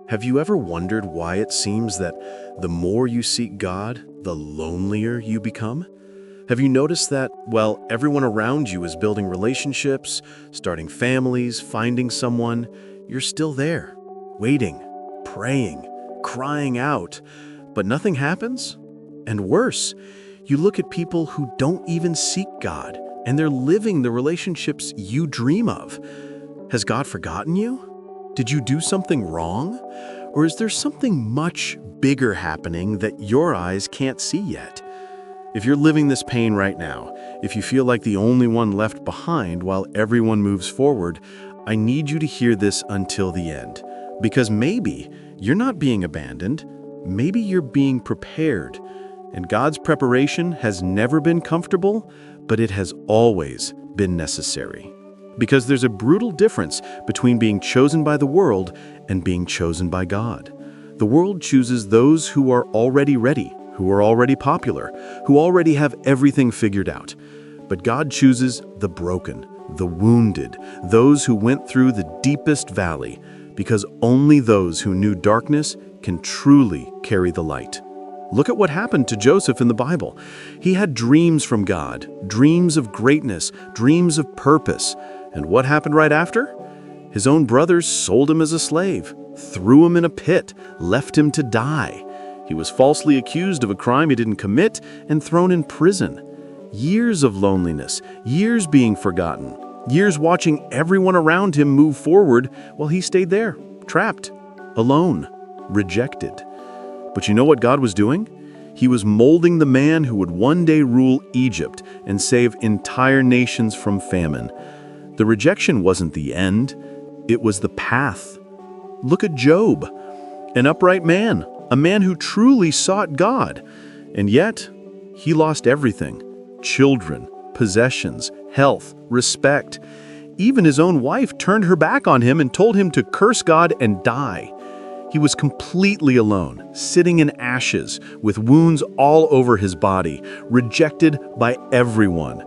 Have you ever wondered why it seems that the more you seek God, the lonelier you become? Have you noticed that, while everyone around you is building relationships, starting families, finding someone, you're still there, waiting, praying, crying out, but nothing happens? And worse, you look at people who don't even seek God, and they're living the relationships you dream of. Has God forgotten you? Did you do something wrong? Or is there something much bigger happening that your eyes can't see yet? If you're living this pain right now, if you feel like the only one left behind while everyone moves forward, I need you to hear this until the end. Because maybe you're not being abandoned, maybe you're being prepared. And God's preparation has never been comfortable, but it has always been necessary. Because there's a brutal difference between being chosen by the world and being chosen by God. The world chooses those who are already ready, who are already popular, who already have everything figured out. But God chooses the broken, the wounded, those who went through the deepest valley, because only those who knew darkness can truly carry the light. Look at what happened to Joseph in the Bible. He had dreams from God, dreams of greatness, dreams of purpose. And what happened right after? His own brothers sold him as a slave, threw him in a pit, left him to die. He was falsely accused of a crime he didn't commit and thrown in prison. Years of loneliness, years being forgotten, years watching everyone around him move forward while he stayed there, trapped, alone, rejected. But you know what God was doing? He was molding the man who would one day rule Egypt and save entire nations from famine. The rejection wasn't the end, it was the path. Look at Job, an upright man, a man who truly sought God. And yet, he lost everything: children, possessions, health, respect. Even his own wife turned her back on him and told him to curse God and die. He was completely alone, sitting in ashes, with wounds all over his body, rejected by everyone.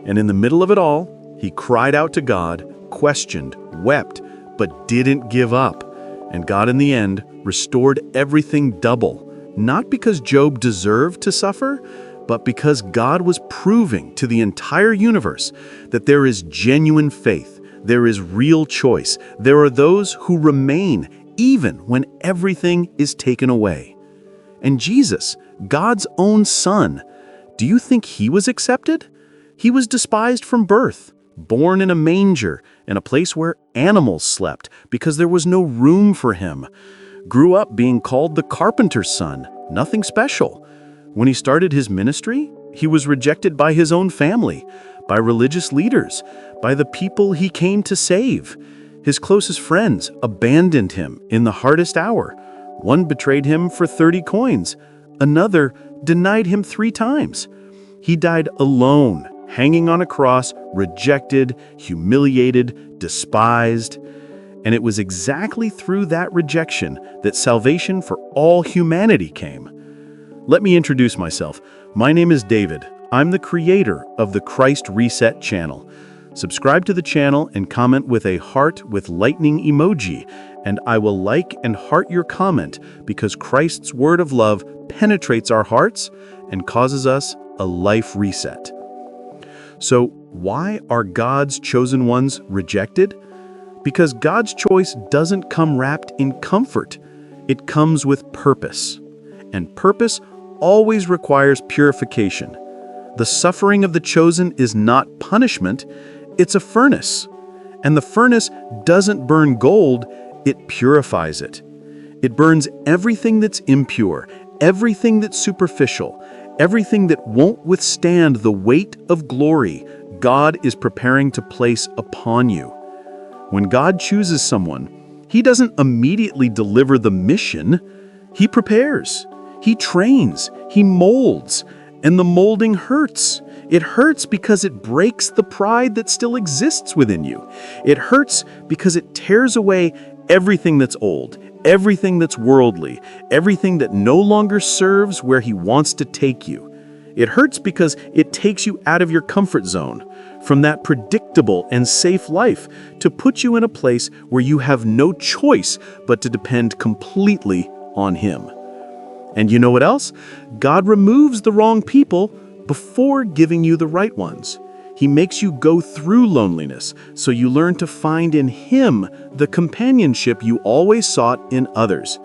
And in the middle of it all, he cried out to God, questioned, wept, but didn't give up. And God, in the end, restored everything double, not because Job deserved to suffer, but because God was proving to the entire universe that there is genuine faith, there is real choice, there are those who remain even when everything is taken away. And Jesus, God's own Son, do you think he was accepted? He was despised from birth, born in a manger, in a place where animals slept because there was no room for him. Grew up being called the carpenter's son, nothing special. When he started his ministry, he was rejected by his own family, by religious leaders, by the people he came to save. His closest friends abandoned him in the hardest hour. One betrayed him for 30 coins. Another denied him 3 times. He died alone, hanging on a cross, rejected, humiliated, despised. And it was exactly through that rejection that salvation for all humanity came. Let me introduce myself. My name is David. I'm the creator of the Christ Reset channel. Subscribe to the channel and comment with a heart with lightning emoji, and I will like and heart your comment because Christ's word of love penetrates our hearts and causes us a life reset. So why are God's chosen ones rejected? Because God's choice doesn't come wrapped in comfort. It comes with purpose. And purpose always requires purification. The suffering of the chosen is not punishment, it's a furnace. And the furnace doesn't burn gold, it purifies it. It burns everything that's impure, everything that's superficial, everything that won't withstand the weight of glory God is preparing to place upon you. When God chooses someone, he doesn't immediately deliver the mission. He prepares, he trains, he molds, and the molding hurts. It hurts because it breaks the pride that still exists within you. It hurts because it tears away everything that's old, everything that's worldly, everything that no longer serves where he wants to take you. It hurts because it takes you out of your comfort zone, from that predictable and safe life to put you in a place where you have no choice but to depend completely on Him. And you know what else? God removes the wrong people before giving you the right ones. He makes you go through loneliness so you learn to find in Him the companionship you always sought in others.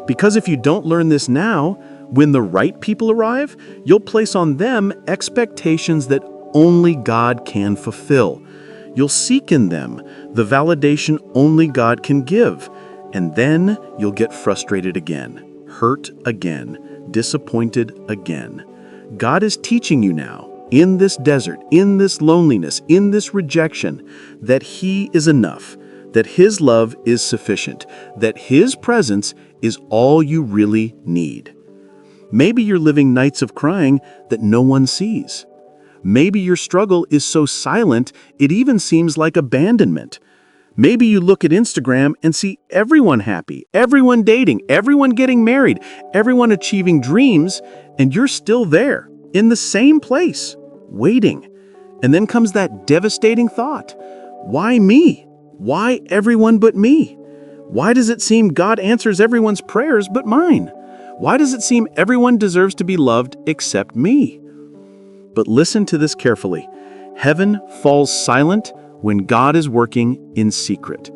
Because if you don't learn this now, when the right people arrive, you'll place on them expectations that only God can fulfill. You'll seek in them the validation only God can give, and then you'll get frustrated again. Hurt again, disappointed again. God is teaching you now, in this desert, in this loneliness, in this rejection, that He is enough, that His love is sufficient, that His presence is all you really need. Maybe you're living nights of crying that no one sees. Maybe your struggle is so silent it even seems like abandonment. Maybe you look at Instagram and see everyone happy, everyone dating, everyone getting married, everyone achieving dreams, and you're still there, in the same place, waiting. And then comes that devastating thought. Why me? Why everyone but me? Why does it seem God answers everyone's prayers but mine? Why does it seem everyone deserves to be loved except me? But listen to this carefully. Heaven falls silent when God is working in secret.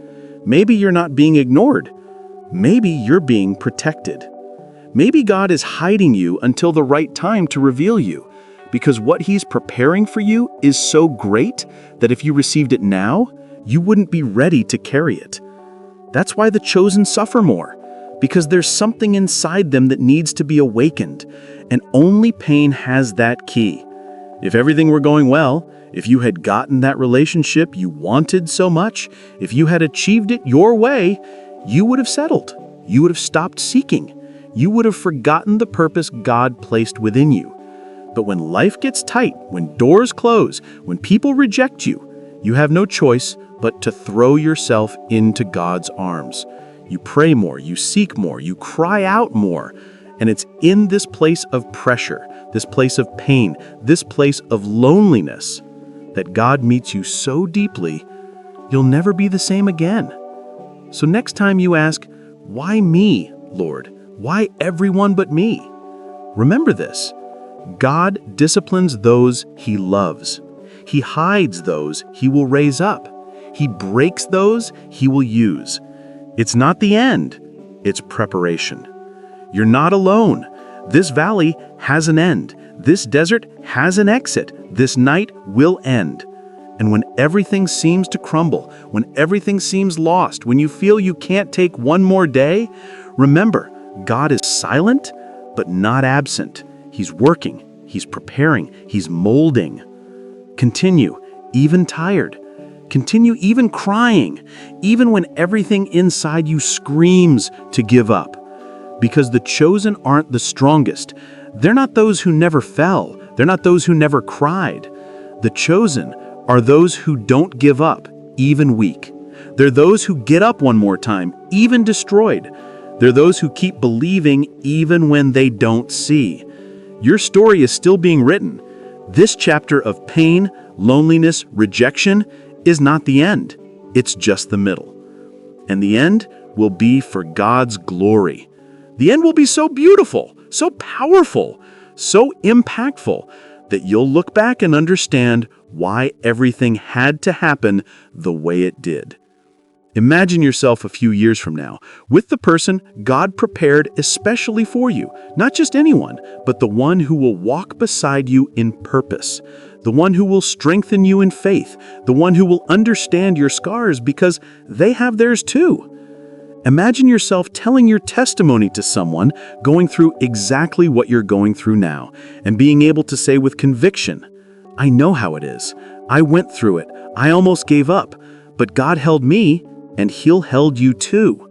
Maybe you're not being ignored. Maybe you're being protected. Maybe God is hiding you until the right time to reveal you, because what He's preparing for you is so great that if you received it now, you wouldn't be ready to carry it. That's why the chosen suffer more, because there's something inside them that needs to be awakened, and only pain has that key. If everything were going well, if you had gotten that relationship you wanted so much, if you had achieved it your way, you would have settled. You would have stopped seeking. You would have forgotten the purpose God placed within you. But when life gets tight, when doors close, when people reject you, you have no choice but to throw yourself into God's arms. You pray more, you seek more, you cry out more. And it's in this place of pressure, this place of pain, this place of loneliness, that God meets you so deeply, you'll never be the same again. So next time you ask, why me, Lord? Why everyone but me? Remember this. God disciplines those He loves. He hides those He will raise up. He breaks those He will use. It's not the end, it's preparation. You're not alone. This valley has an end. This desert has an exit. This night will end. And when everything seems to crumble, when everything seems lost, when you feel you can't take one more day, remember, God is silent, but not absent. He's working, He's preparing, He's molding. Continue, even tired. Continue even crying, even when everything inside you screams to give up. Because the chosen aren't the strongest. They're not those who never fell. They're not those who never cried. The chosen are those who don't give up, even weak. They're those who get up one more time, even destroyed. They're those who keep believing even when they don't see. Your story is still being written. This chapter of pain, loneliness, rejection is not the end. It's just the middle. And the end will be for God's glory. The end will be so beautiful, so powerful, so impactful that you'll look back and understand why everything had to happen the way it did. Imagine yourself a few years from now with the person God prepared especially for you, not just anyone, but the one who will walk beside you in purpose, the one who will strengthen you in faith, the one who will understand your scars because they have theirs too. Imagine yourself telling your testimony to someone going through exactly what you're going through now and being able to say with conviction, I know how it is. I went through it. I almost gave up, but God held me and He'll held you too.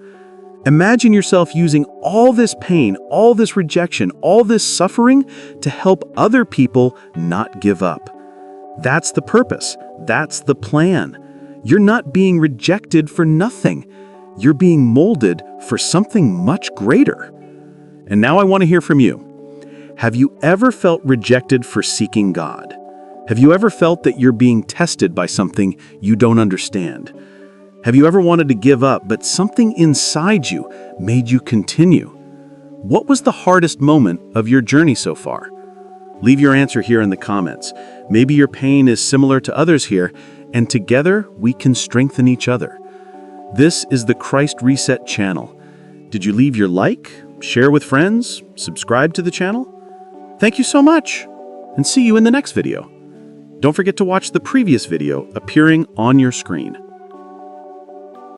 Imagine yourself using all this pain, all this rejection, all this suffering to help other people not give up. That's the purpose. That's the plan. You're not being rejected for nothing. You're being molded for something much greater. And now I want to hear from you. Have you ever felt rejected for seeking God? Have you ever felt that you're being tested by something you don't understand? Have you ever wanted to give up, but something inside you made you continue? What was the hardest moment of your journey so far? Leave your answer here in the comments. Maybe your pain is similar to others here, and together we can strengthen each other. This is the Christ Reset channel. Did you leave your like, share with friends, subscribe to the channel? Thank you so much, and see you in the next video. Don't forget to watch the previous video appearing on your screen.